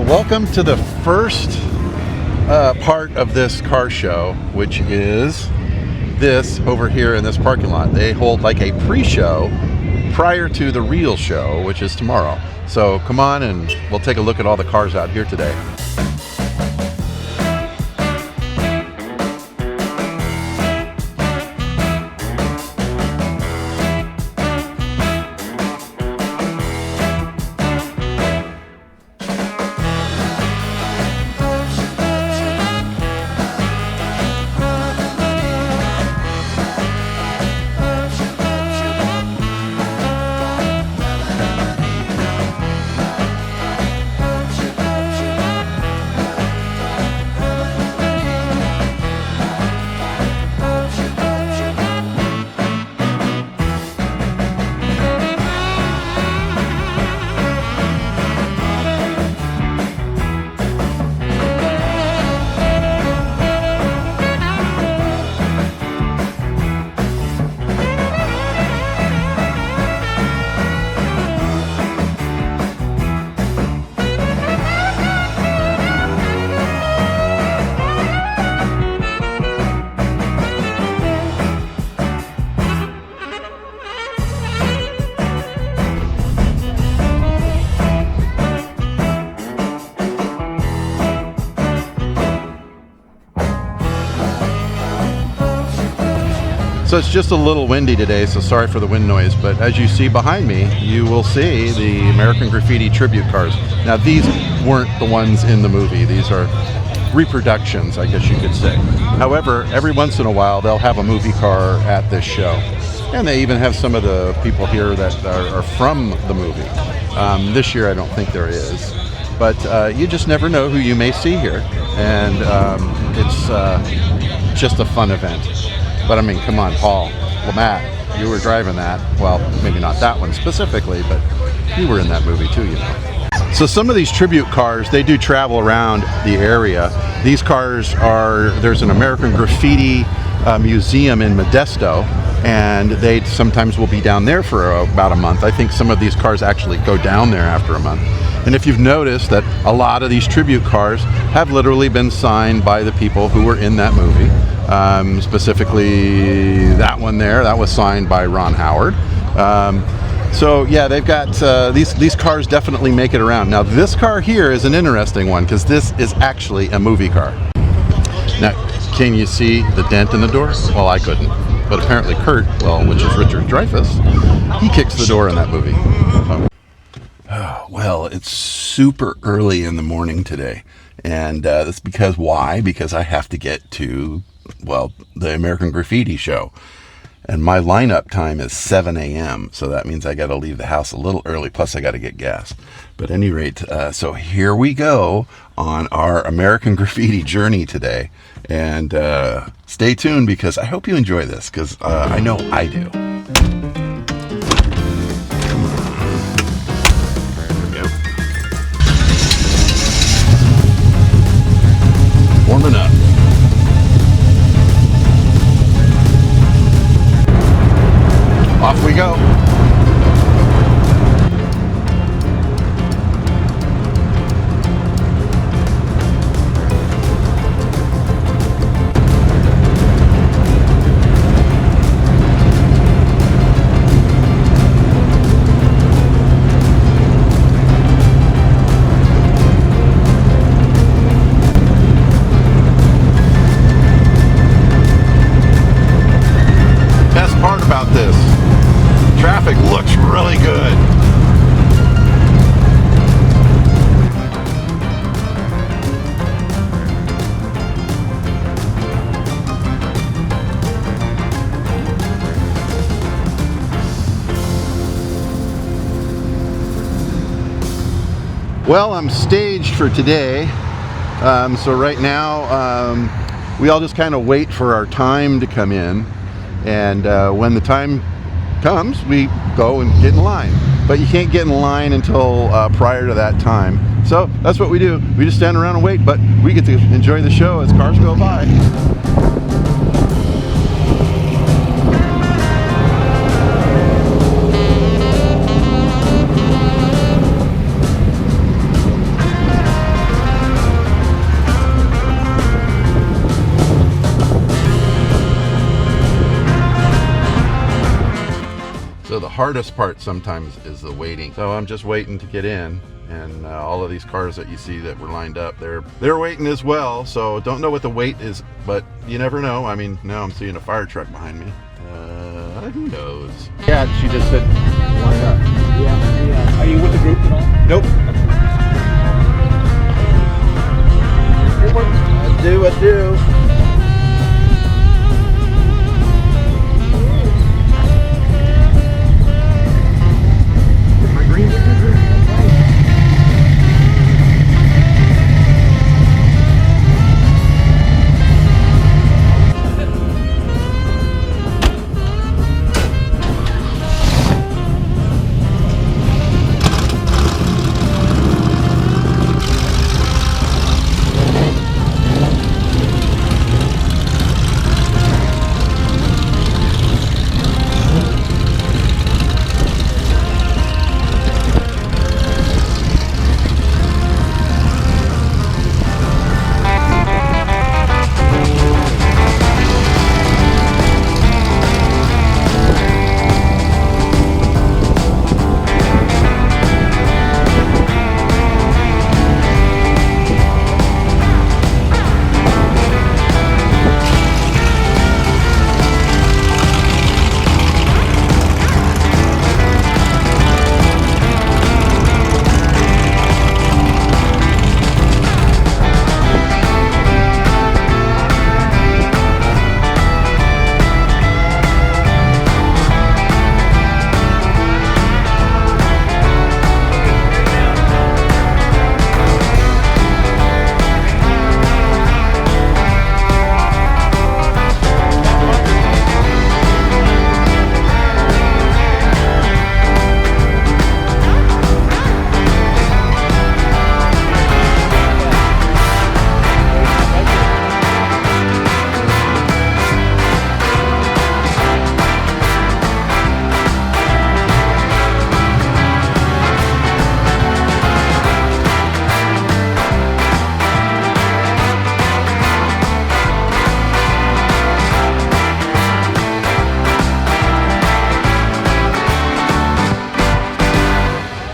welcome to the first part of this car show, which is this over here in this parking lot. They hold like a pre-show prior to the real show, which is tomorrow. So come on and we'll take a look at all the cars out here today. So it's just a little windy today, so sorry for the wind noise, but as you see behind me, you will see the American Graffiti tribute cars. Now these weren't the ones in the movie, these are reproductions, I guess you could say. However, every once in a while they'll have a movie car at this show. And they even have some of the people here that are from the movie. This year I don't think there is, but you just never know who you may see here. And it's just a fun event. But I mean, come on, Paul, Matt, you were driving that. Well, maybe not that one specifically, but you were in that movie too, you know. So some of these tribute cars, they do travel around the area. These cars there's an American Graffiti museum in Modesto, and they sometimes will be down there for about a month. I think some of these cars actually go down there after a month. And if you've noticed that a lot of these tribute cars have literally been signed by the people who were in that movie. Specifically that one there, that was signed by Ron Howard. So yeah, they've got these cars definitely make it around. Now this car here is an interesting one because this is actually a movie car. Now, can you see the dent in the door? Well, I couldn't, but apparently Kurt, which is Richard Dreyfuss, he kicks the door in that movie. Well, it's super early in the morning today, and that's because why? Because I have to get to the American Graffiti show, and my lineup time is 7 a.m. so that means I got to leave the house a little early, plus I got to get gas. But at any rate, so here we go on our American Graffiti journey today, and stay tuned because I hope you enjoy this, because I know I do. Warming up. Off we go. Best part about this, traffic looks really good. Well, I'm staged for today. So right now, we all just kind of wait for our time to come in. And when the time comes, we go and get in line. But you can't get in line until prior to that time. So that's what we do. We just stand around and wait, but we get to enjoy the show as cars go by. hardest part sometimes is the waiting. So I'm just waiting to get in, and all of these cars that you see that were lined up, they're waiting as well. So don't know what the wait is, but you never know. I mean, now I'm seeing a fire truck behind me. Who knows? Yeah, she just said, why not? Yeah. Are you with the group at all? Nope. I do.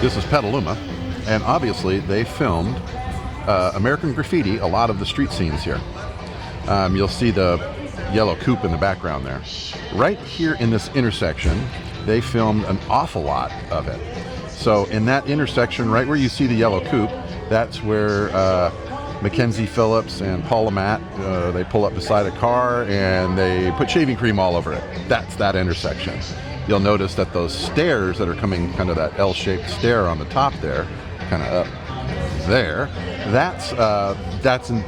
This is Petaluma, and obviously they filmed American Graffiti, a lot of the street scenes here. You'll see the yellow coupe in the background there. Right here in this intersection, they filmed an awful lot of it. So in that intersection, right where you see the yellow coupe, that's where Mackenzie Phillips and Paula Matt, they pull up beside a car and they put shaving cream all over it. That's that intersection. You'll notice that those stairs that are coming, kind of that L-shaped stair on the top there, kind of up there,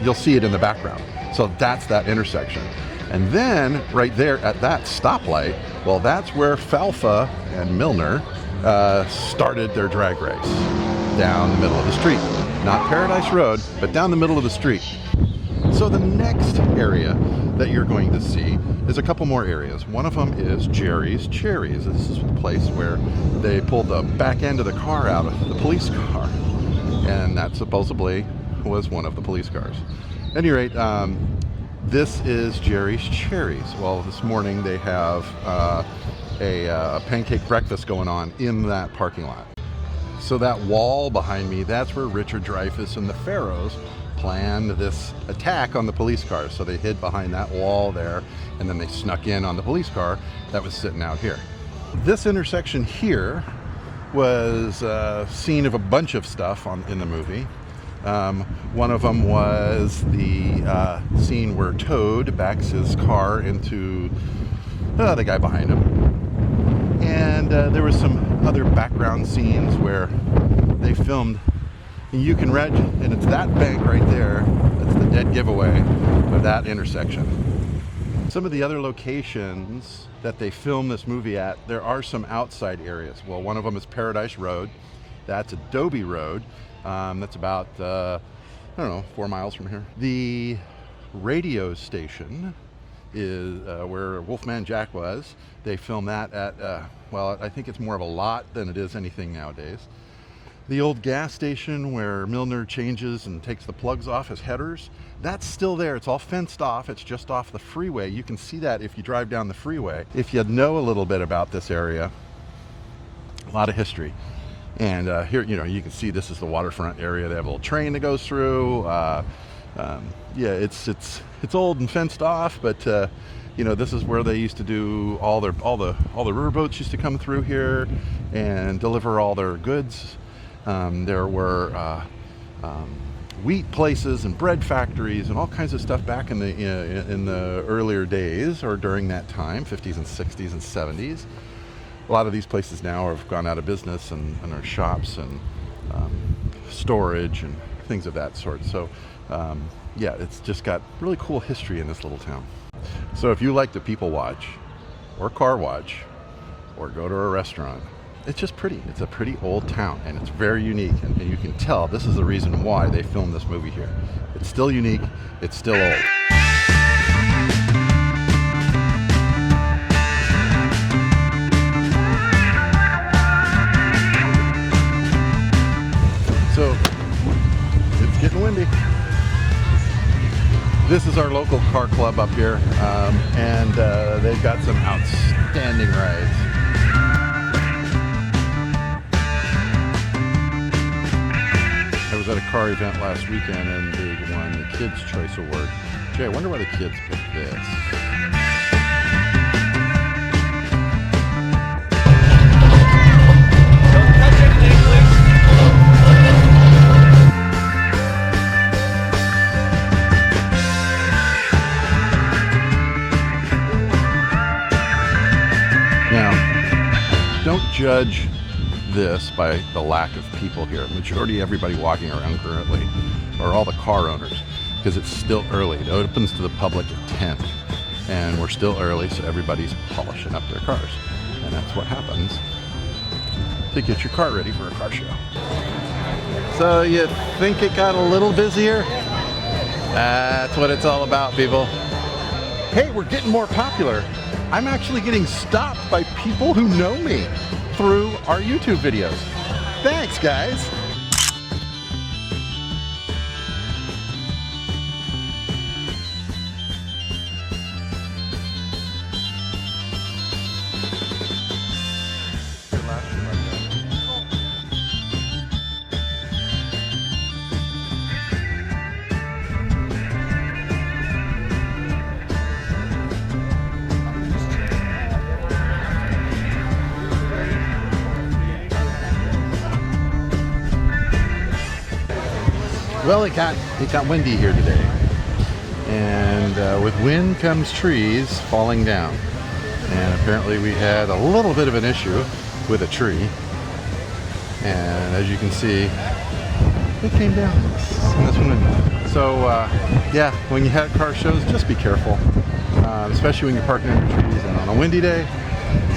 you'll see it in the background. So that's that intersection. And then right there at that stoplight, well, that's where Falfa and Milner started their drag race down the middle of the street. Not Paradise Road, but down the middle of the street. So the next area that you're going to see is a couple more areas. One of them is Jerry's Cherries. This is the place where they pulled the back end of the car out of the police car. And that supposedly was one of the police cars. At any rate, this is Jerry's Cherries. Well, this morning they have a pancake breakfast going on in that parking lot. So that wall behind me, that's where Richard Dreyfuss and the Pharaohs planned this attack on the police cars. So they hid behind that wall there, and then they snuck in on the police car that was sitting out here. This intersection here was a scene of a bunch of stuff in the movie. One of them was the scene where Toad backs his car into the guy behind him. And there was some other background scenes where they filmed, and you can read, and it's that bank right there, that's the dead giveaway of that intersection. Some of the other locations that they filmed this movie at, there are some outside areas. Well, one of them is Paradise Road. That's Adobe Road. That's about, 4 miles from here. The radio station is where Wolfman Jack was. They filmed that at, I think it's more of a lot than it is anything nowadays. The old gas station where Milner changes and takes the plugs off his headers, that's still there. It's all fenced off. It's just off the freeway. You can see that if you drive down the freeway. If you know a little bit about this area, lot of history. And here, you know, you can see this is the waterfront area. They have a little train that goes through. Yeah, it's old and fenced off, but you know, this is where they used to do all the riverboats used to come through here and deliver all their goods. There were wheat places and bread factories and all kinds of stuff back in the earlier days, or during that time, 50s and 60s and 70s. A lot of these places now have gone out of business and are shops and storage and things of that sort. So yeah, it's just got really cool history in this little town. So if you like to people watch or car watch or go to a restaurant, it's just pretty. It's a pretty old town, and it's very unique, and you can tell this is the reason why they filmed this movie here. It's still unique, it's still old. So it's getting windy. This is our local car club up here, and they've got some outstanding rides. I was at a car event last weekend and they won the Kids' Choice Award. Gee, I wonder why the kids picked this. Now, don't judge this by the lack of people here. Majority everybody walking around currently are all the car owners, because it's still early. It opens to the public at 10, and we're still early, so everybody's polishing up their cars, and that's what happens to get your car ready for a car show. So you think it got a little busier? That's what it's all about, people. Hey, we're getting more popular. I'm actually getting stopped by people who know me through our YouTube videos. Thanks, guys. Well, it got windy here today, and with wind comes trees falling down, and apparently we had a little bit of an issue with a tree, and as you can see, it came down in this window. So yeah, when you have car shows, just be careful, especially when you're parking under trees and on a windy day.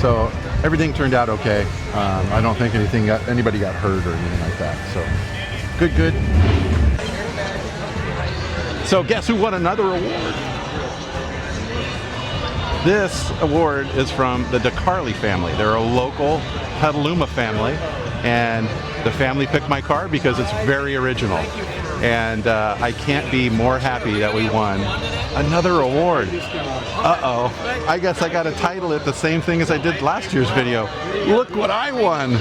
So everything turned out okay. I don't think anybody got hurt or anything like that. So good. So guess who won another award? This award is from the Carli family. They're a local Petaluma family, and the family picked my car because it's very original. And I can't be more happy that we won another award. Uh-oh, I guess I gotta title it the same thing as I did last year's video. Look what I won.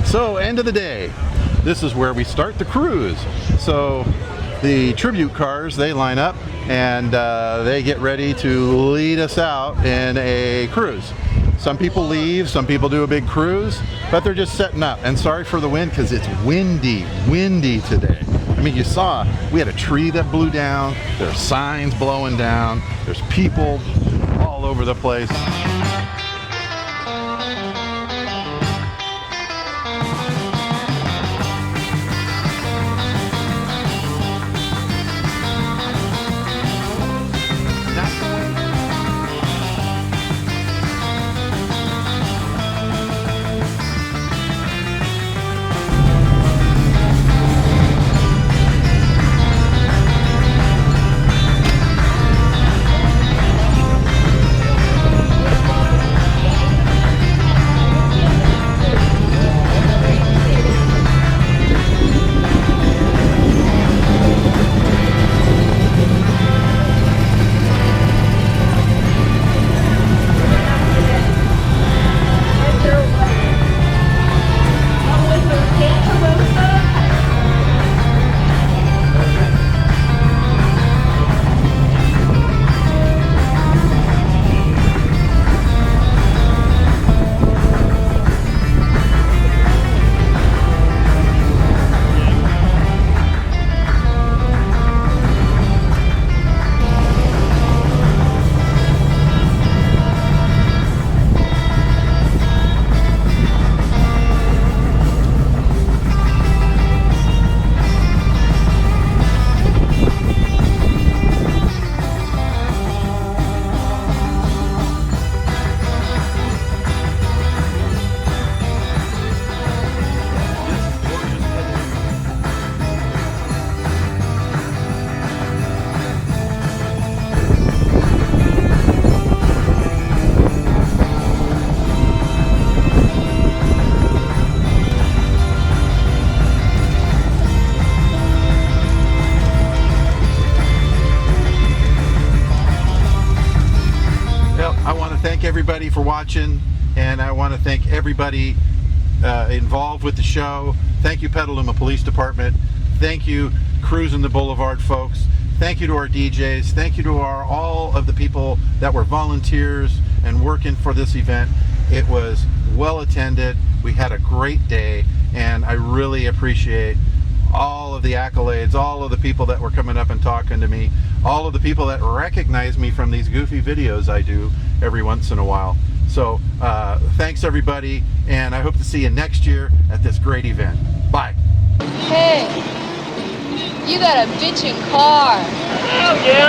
So, end of the day. This is where we start the cruise. So the tribute cars, they line up and they get ready to lead us out in a cruise. Some people leave, some people do a big cruise, but they're just setting up. And sorry for the wind, because it's windy today. I mean, you saw, we had a tree that blew down, there's signs blowing down, there's people all over the place. everybody for watching, and I want to thank everybody involved with the show. Thank you, Petaluma Police Department. Thank you, Cruising the Boulevard folks. Thank you to our DJs. Thank you to all of the people that were volunteers and working for this event. It was well attended. We had a great day, and I really appreciate all of the accolades, all of the people that were coming up and talking to me, all of the people that recognize me from these goofy videos I do every once in a while. So thanks everybody, and I hope to see you next year at this great event. Bye. Hey, you got a bitchin' car. Oh, yeah.